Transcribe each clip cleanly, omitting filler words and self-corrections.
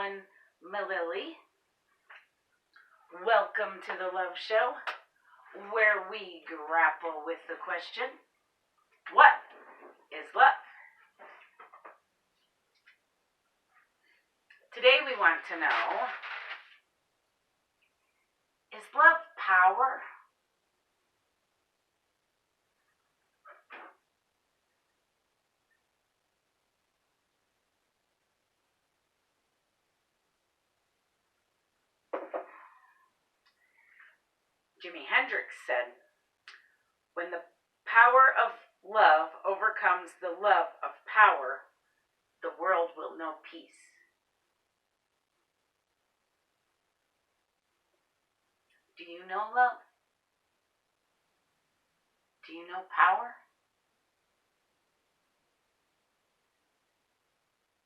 Merlin, Mililli. Welcome to the Love Show, where we grapple with the question, what is love? Today we want to know, is love power? Jimi Hendrix said, when the power of love overcomes the love of power, the world will know peace. Do you know love? Do you know power?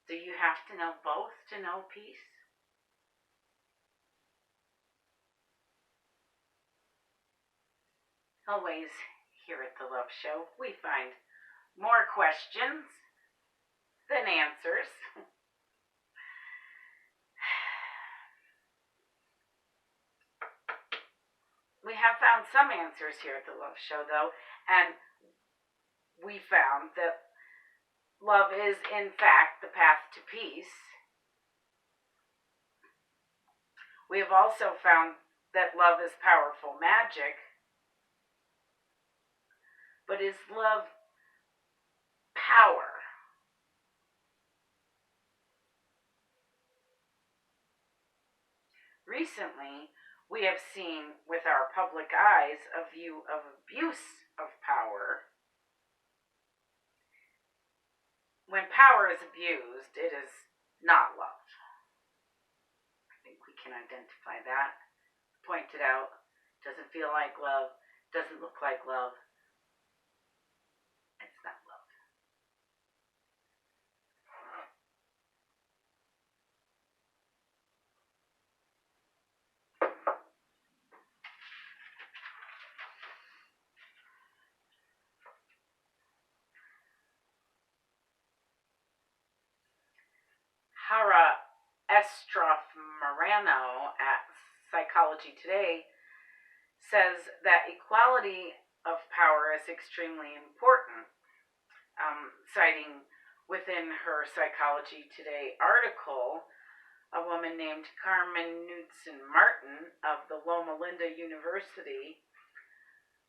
Do you have to know both to know peace? Always here at the Love Show, we find more questions than answers. We have found some answers here at the Love Show, though, and we found that love is, in fact, the path to peace. We have also found that love is powerful magic. But is love power? Recently, we have seen with our public eyes a view of abuse of power. When power is abused, it is not love. I think we can identify that. Point it out. Doesn't feel like love. Doesn't look like love. It's not love. Hara Estroff Morano at Psychology Today says that equality of power is extremely important, citing within her Psychology Today article a woman named Carmen Knudsen Martin of the Loma Linda University.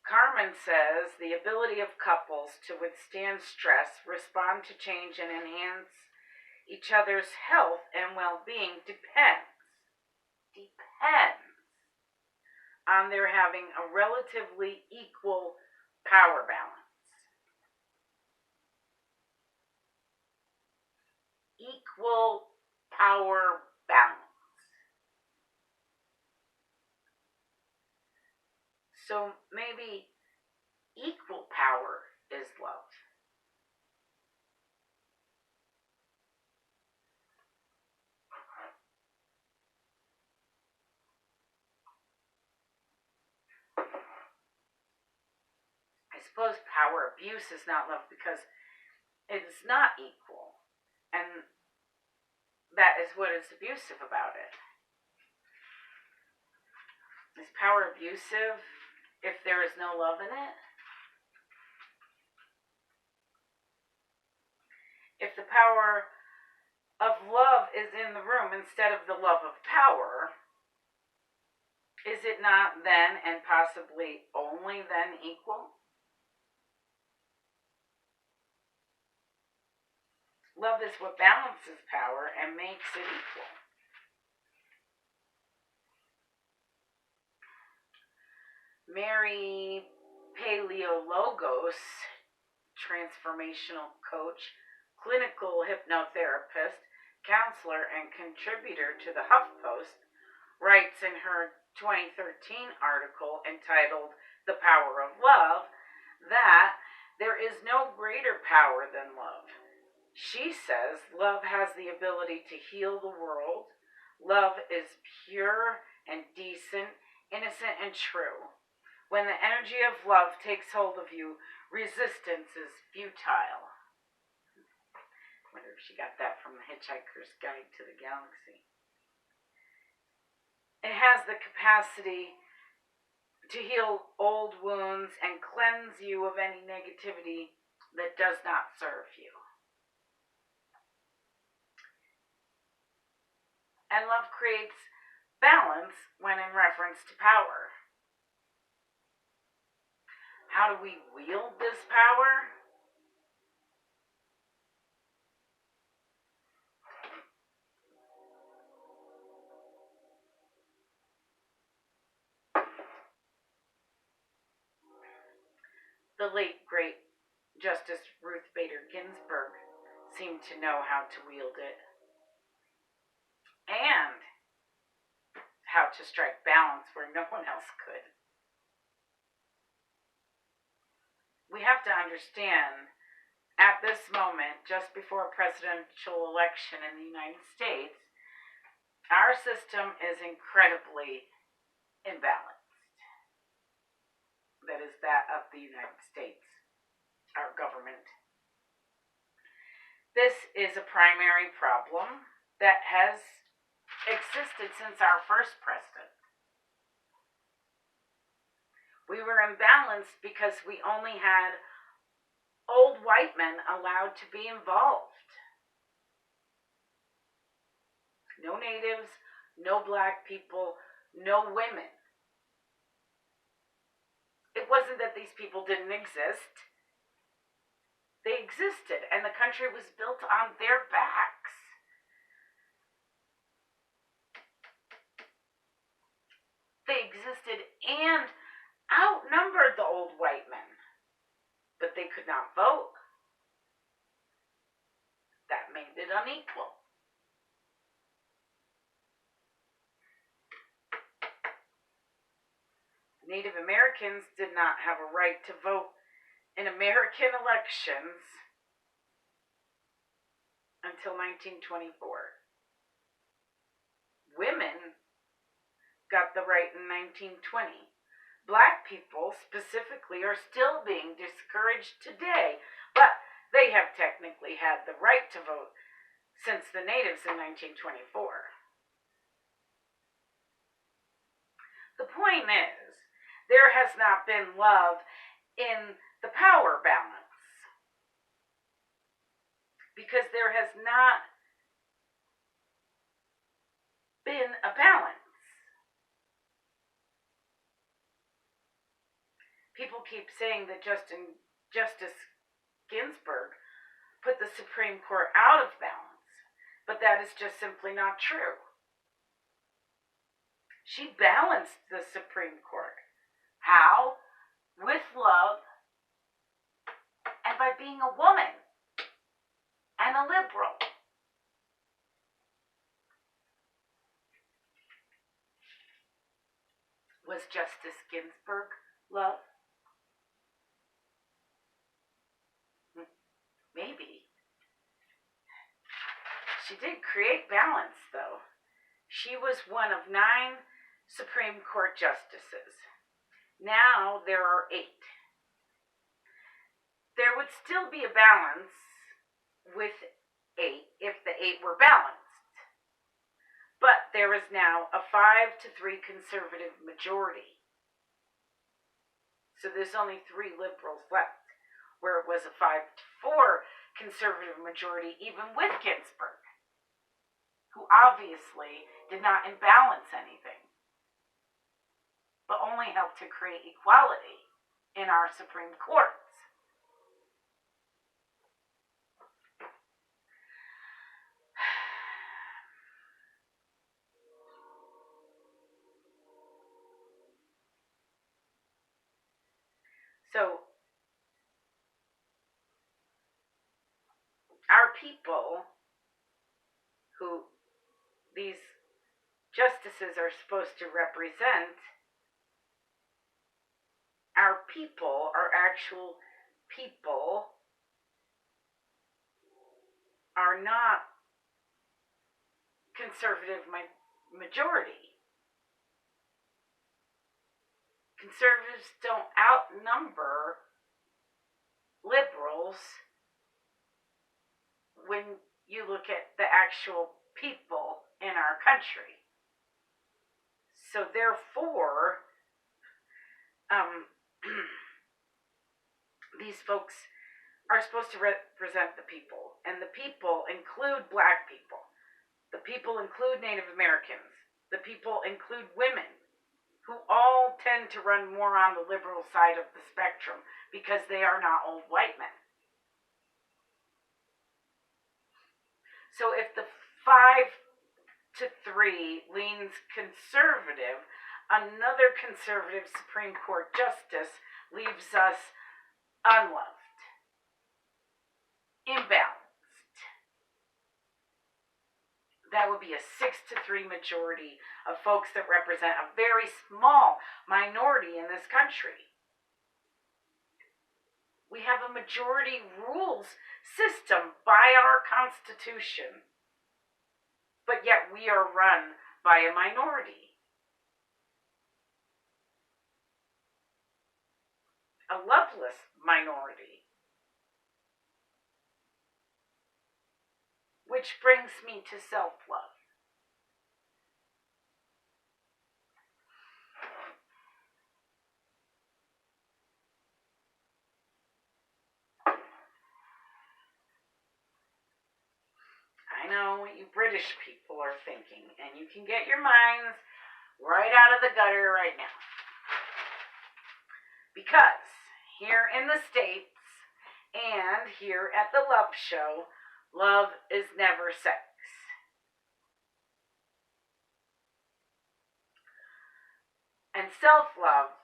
Carmen says the ability of couples to withstand stress, respond to change, and enhance each other's health and well-being depends on their having a relatively equal power balance. Equal power balance. So maybe equal power is love. I suppose power abuse is not love because it's not equal. And that is what is abusive about it. Is power abusive if there is no love in it? If the power of love is in the room instead of the love of power, is it not then and possibly only then equal? Love is what balances power and makes it equal. Mary Paleologos, transformational coach, clinical hypnotherapist, counselor, and contributor to the HuffPost, writes in her 2013 article entitled The Power of Love that there is no greater power than love. She says love has the ability to heal the world. Love is pure and decent, innocent and true. When the energy of love takes hold of you, resistance is futile. I wonder if she got that from the Hitchhiker's Guide to the Galaxy. It has the capacity to heal old wounds and cleanse you of any negativity that does not serve you. And love creates balance when in reference to power. How do we wield this power? The late, great Justice Ruth Bader Ginsburg seemed to know how to wield it and how to strike balance where no one else could. We have to understand at this moment, just before a presidential election in the United States, our system is incredibly imbalanced. That is that of the United States, our government. This is a primary problem that has existed since our first president. We were imbalanced because we only had old white men allowed to be involved. No natives, no black people, no women. It wasn't that these people didn't exist. They existed, and the country was built on their backs. They existed and outnumbered the old white men, but they could not vote. That made it unequal. Native Americans did not have a right to vote in American elections until 1924. Women got the right in 1920. Black people specifically are still being discouraged today, but they have technically had the right to vote since the natives in 1924. The point is, there has not been love in the power balance because there has not been a balance. People keep saying that Justice Ginsburg put the Supreme Court out of balance, but that is just simply not true. She balanced the Supreme Court. How? With love and by being a woman and a liberal. Was Justice Ginsburg love? Maybe. She did create balance, though. She was one of 9 Supreme Court justices. Now there are 8. There would still be a balance with 8 if the 8 were balanced. But there is now a 5-3 conservative majority. So there's only 3 liberals left, where it was a 5-4 conservative majority even with Ginsburg, who obviously did not imbalance anything, but only helped to create equality in our Supreme Courts. So, our people, who these justices are supposed to represent, our people, our actual people, are not conservative majority. Conservatives don't outnumber liberals when you look at the actual people in our country. So therefore, these folks are supposed to represent the people, and the people include black people. The people include Native Americans. The people include women, who all tend to run more on the liberal side of the spectrum because they are not old white men. So if the 5-3 leans conservative, another conservative Supreme Court justice leaves us unloved, imbalanced. That would be a 6-3 majority of folks that represent a very small minority in this country. We have a majority rules system by our Constitution, but yet we are run by a minority. A loveless minority. Which brings me to self-love. I know what you British people are thinking, and you can get your minds right out of the gutter right now. Because here in the States and here at the Love Show, love is never sex. And self-love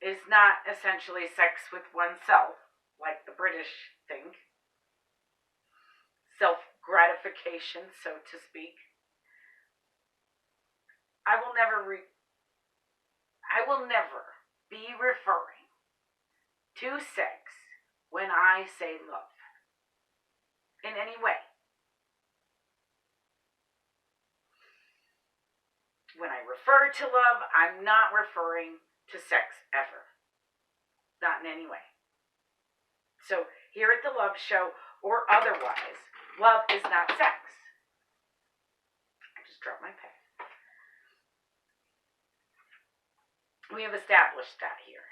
is not essentially sex with oneself, like the British think. Self-gratification, so to speak. I will never be referring to sex when I say love in any way. When I refer to love, I'm not referring to sex ever. Not in any way. So here at the Love Show or otherwise, love is not sex. I just dropped my pen. We have established that here.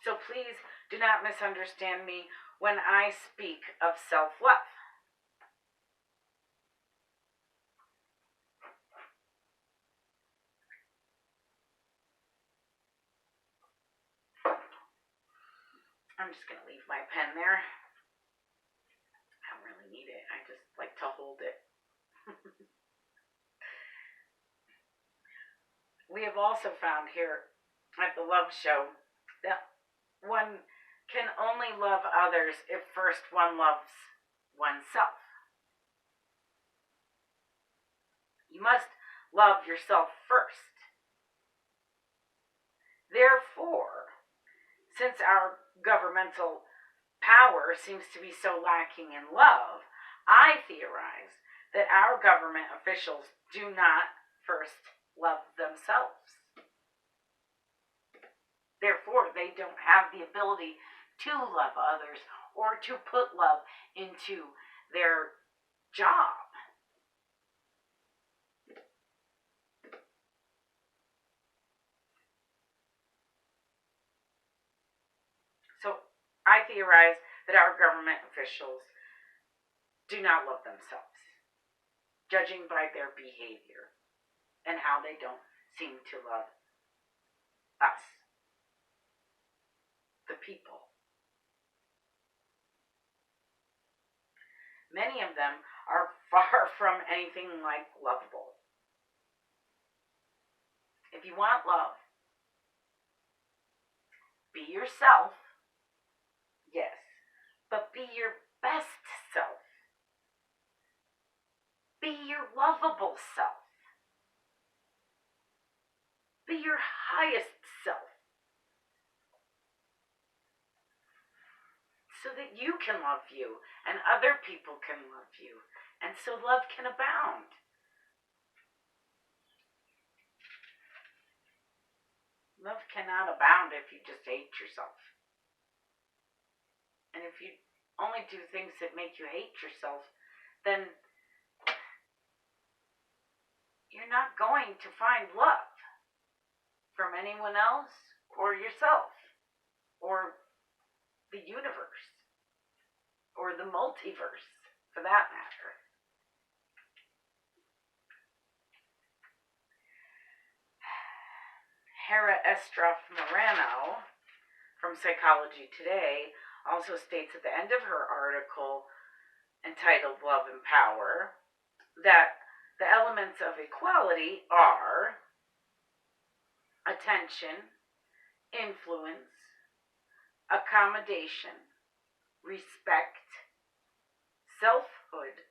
So please do not misunderstand me when I speak of self-love. I'm just going to leave my pen there. I don't really need it. I just like to hold it. We have also found here at the Love Show that one can only love others if first one loves oneself. You must love yourself first. Therefore, since our governmental power seems to be so lacking in love, I theorize that our government officials do not first love themselves. Therefore, they don't have the ability to love others or to put love into their job. So I theorize that our government officials do not love themselves, judging by their behavior and how they don't seem to love us, the people. Many of them are far from anything like lovable. If you want love, be yourself, yes, but be your best self. Be your lovable self. Be your highest self. So that you can love you and other people can love you. And so love can abound. Love cannot abound if you just hate yourself. And if you only do things that make you hate yourself, then you're not going to find love from anyone else or yourself or the universe or the multiverse for that matter. Hera Estroff Morano from Psychology Today also states at the end of her article entitled Love and Power that the elements of equality are attention, influence, accommodation, respect, selfhood,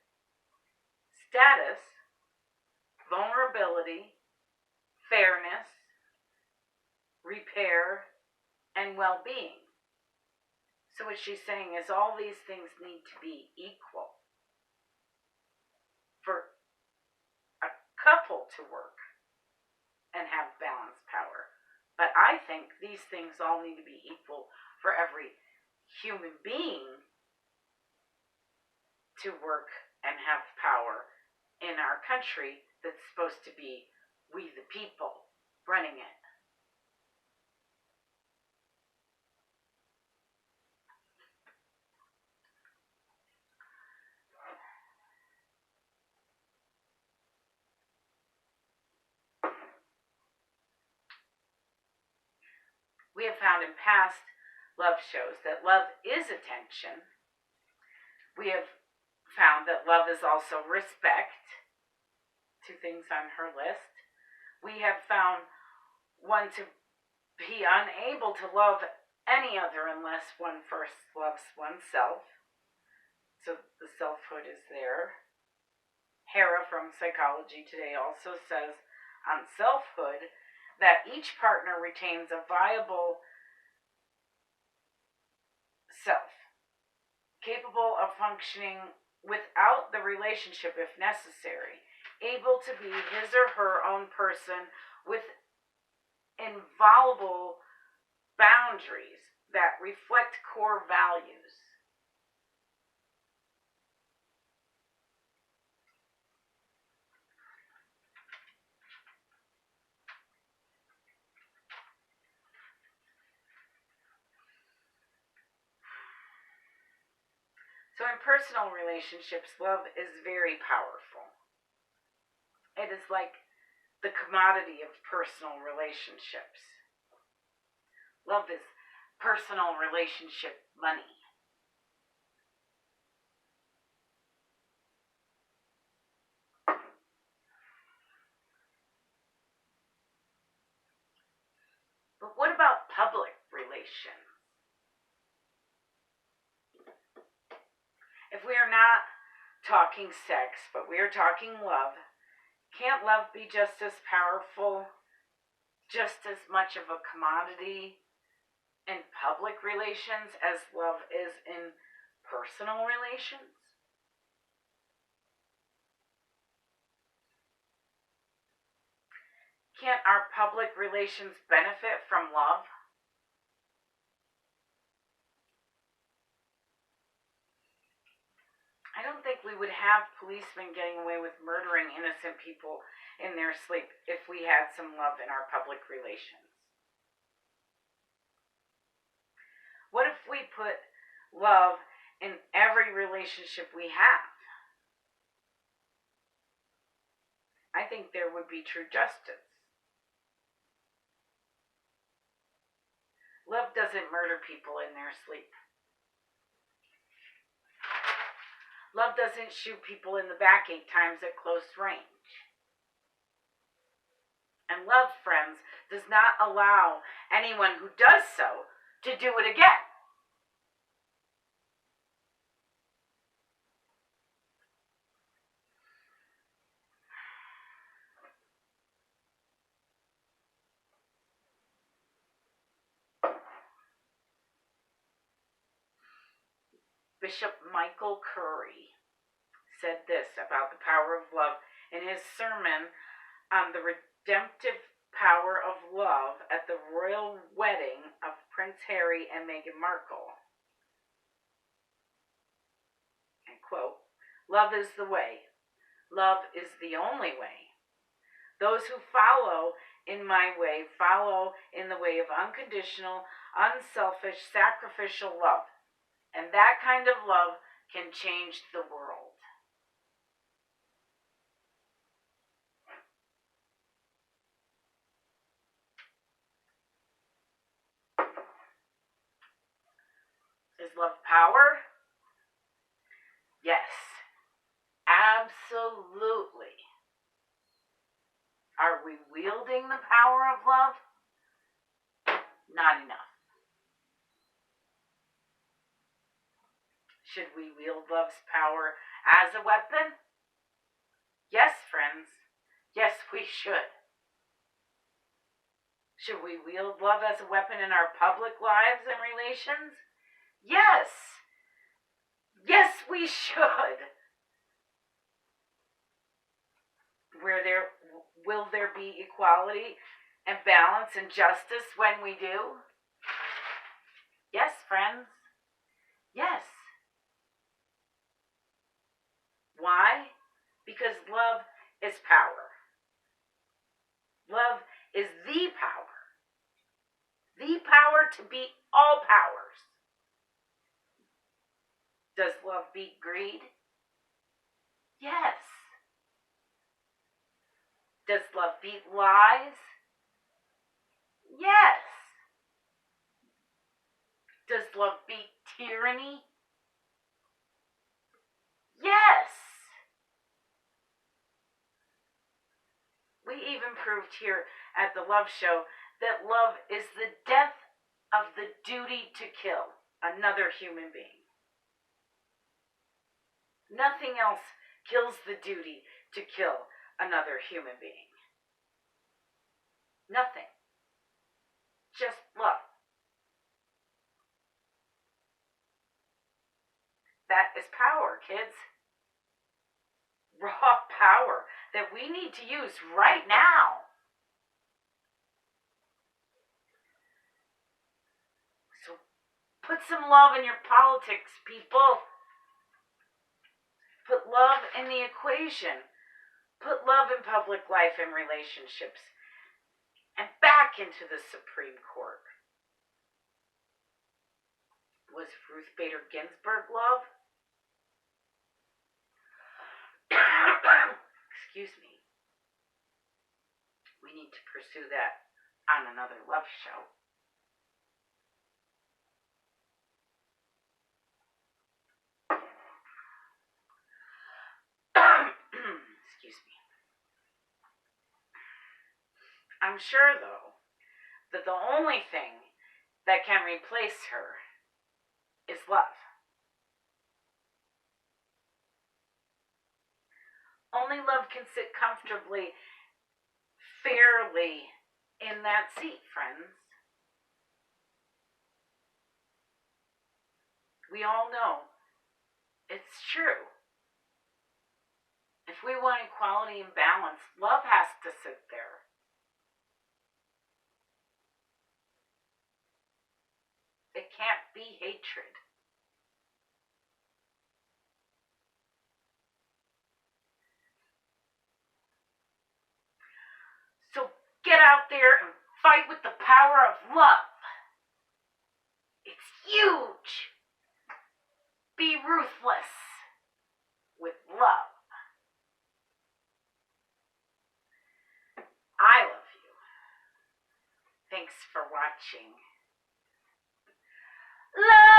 status, vulnerability, fairness, repair, and well-being. So what she's saying is all these things need to be equal for a couple to work and have balanced power. But I think these things all need to be equal for every human being to work and have power in our country that's supposed to be we the people running it. We have found in past love shows that love is attention. We have found that love is also respect, two things on her list. We have found one to be unable to love any other unless one first loves oneself. So the selfhood is there. Hera from Psychology Today also says on selfhood that each partner retains a viable self, capable of functioning without the relationship if necessary, able to be his or her own person with inviolable boundaries that reflect core values. So in personal relationships, love is very powerful. It is like the commodity of personal relationships. Love is personal relationship money. But what about public relations? If we are not talking sex, but we are talking love, can't love be just as powerful, just as much of a commodity in public relations as love is in personal relations? Can't our public relations benefit from love? I don't think we would have policemen getting away with murdering innocent people in their sleep if we had some love in our public relations. What if we put love in every relationship we have? I think there would be true justice. Love doesn't murder people in their sleep. Love doesn't shoot people in the back 8 times at close range. And love, friends, does not allow anyone who does so to do it again. Bishop Michael Curry said this about the power of love in his sermon on the redemptive power of love at the royal wedding of Prince Harry and Meghan Markle. And quote, "Love is the way. Love is the only way. Those who follow in my way follow in the way of unconditional, unselfish, sacrificial love. And that kind of love can change the world. Is love power? Yes, absolutely. Are we wielding the power of love? Not enough. Should we wield love's power as a weapon? Yes, friends. Yes, we should. Should we wield love as a weapon in our public lives and relations? Yes. Yes, we should. Will there be equality and balance and justice when we do? Yes, friends. Yes. Why? Because love is power. Love is the power. The power to beat all powers. Does love beat greed? Yes. Does love beat lies? Yes. Does love beat tyranny? Yes. We even proved here at the Love Show that love is the death of the duty to kill another human being. Nothing else kills the duty to kill another human being. Nothing. Just love. That is power, kids. Raw power that we need to use right now. So put some love in your politics, people. Put love in the equation. Put love in public life and relationships. And back into the Supreme Court. Was Ruth Bader Ginsburg love? Excuse me. We need to pursue that on another Love Show. Excuse me. I'm sure, though, that the only thing that can replace her is love. Only love can sit comfortably, fairly in that seat, friends. We all know it's true. If we want equality and balance, love has to sit there. It can't be hatred. So get out there and fight with the power of love. It's huge. Be ruthless with love. I love you. Thanks for watching. Love!